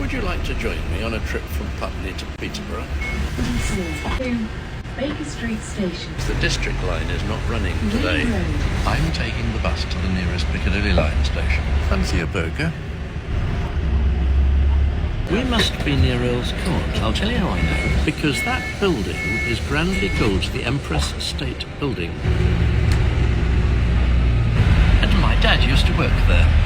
Would you like to join me on a trip from Putney to Peterborough? Baker Street Station. The district line is not running today. I'm taking the bus to the nearest Piccadilly line station. Fancy a burger? We must be near Earl's Court. I'll tell you how I know. Because that building is grandly called the Empress State Building. And my dad used to work there.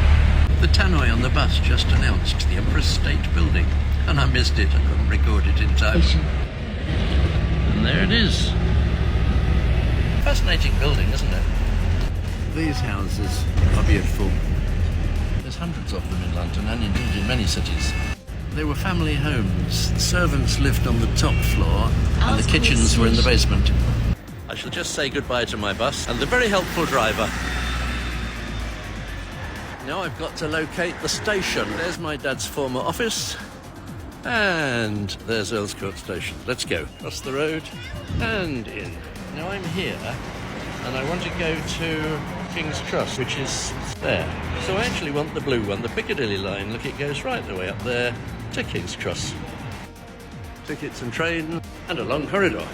The tannoy on the bus just announced the Empress State Building, and I missed it. I couldn't record it in time. And there it is. Fascinating building, isn't it? These houses are beautiful. There's hundreds of them in London and indeed in many cities. They were family homes. The servants lived on the top floor and the kitchens were in the basement. I shall just say goodbye to my bus and the very helpful driver. Now I've got to locate the station. There's my dad's former office. And there's Earl's Court Station. Let's go. Across the road and in. Now I'm here and I want to go to King's Cross, which is there. So I actually want the blue one, the Piccadilly line. Look, it goes right the way up there to King's Cross. Tickets and train and a long corridor.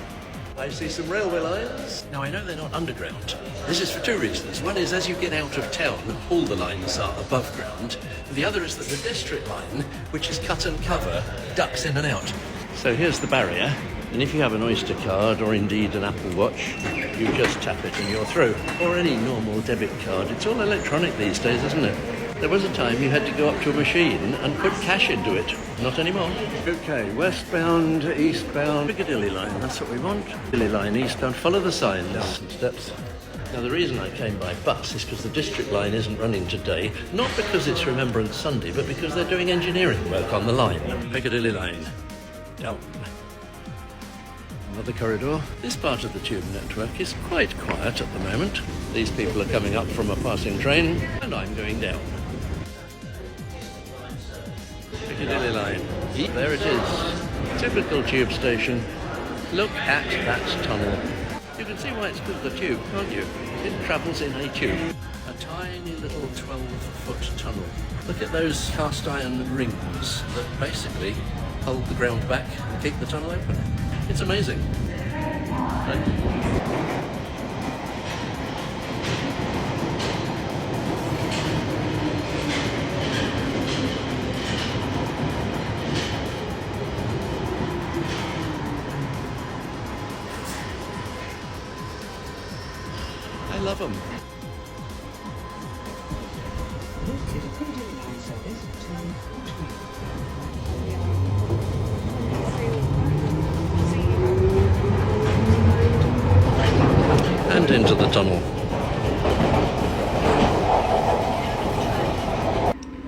I see some railway lines. Now I know they're not underground. This is for two reasons. One is as you get out of town, all the lines are above ground. The other is that the district line, which is cut and cover, ducks in and out. So here's the barrier. And if you have an Oyster card or indeed an Apple Watch, you just tap it and you're through. Or any normal debit card. It's all electronic these days, isn't it? There was a time you had to go up to a machine and put cash into it. Not anymore. Okay, westbound, eastbound, Piccadilly line, that's what we want. Piccadilly line, eastbound, follow the signs. Down some steps. Now the reason I came by bus is because the district line isn't running today. Not because it's Remembrance Sunday, but because they're doing engineering work on the line. Piccadilly line. Down. Another corridor. This part of the tube network is quite quiet at the moment. These people are coming up from a passing train, and I'm going down. Piccadilly line. There it is. Typical tube station. Look at that tunnel. You can see why it's called the tube, can't you? It travels in a tube. A tiny little 12-foot tunnel. Look at those cast iron rings that basically hold the ground back and keep the tunnel open. It's amazing. I love them. And into the tunnel.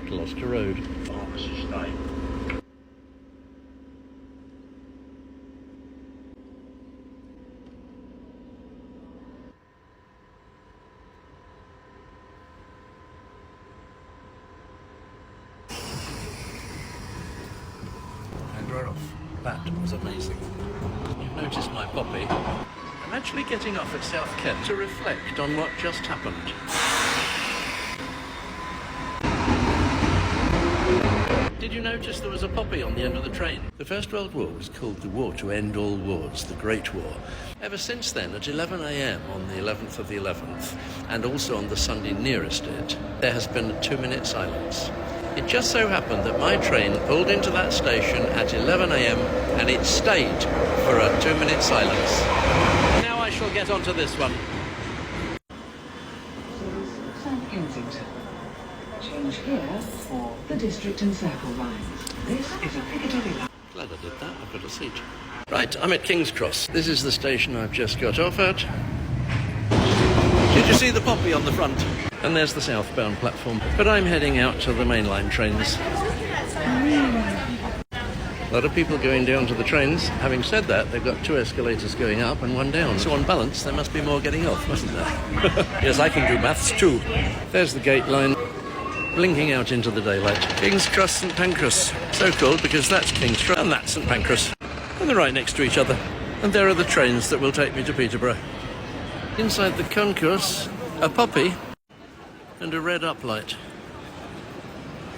Gloucester Road. And we're off. That was amazing. You've noticed my poppy. I'm actually getting off at South Kent to reflect on what just happened. Did you notice there was a poppy on the end of the train? The First World War was called the War to End All Wars, the Great War. Ever since then, at 11 a.m. on the 11th of the 11th, and also on the Sunday nearest it, there has been a 2-minute silence. It just so happened that my train pulled into that station at 11 a.m. and it stayed for a 2-minute silence. Now I shall get onto this one. South Kensington. Change here for the District and Circle lines. This is a Piccadilly line. Glad I did that. I've got a seat. Right, I'm at King's Cross. This is the station I've just got off at. Did you see the poppy on the front? And there's the southbound platform. But I'm heading out to the mainline trains. A lot of people going down to the trains. Having said that, they've got 2 escalators going up and 1 down. So on balance, there must be more getting off, mustn't there? Yes, I can do maths too. There's the gate line, blinking out into the daylight. King's Cross, St Pancras. So called because that's King's Cross and that's St Pancras. And they're right next to each other. And there are the trains that will take me to Peterborough. Inside the concourse, a poppy and a red uplight.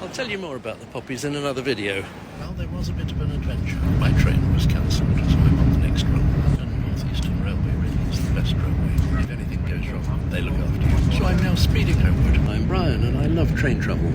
I'll tell you more about the poppies in another video. Well, there was a bit of an adventure. My train was cancelled, so I'm on the next run. And North Eastern Railway really is the best railway. If anything goes wrong, they look after you. So I'm now speeding homeward. I'm Brian, and I love train travel.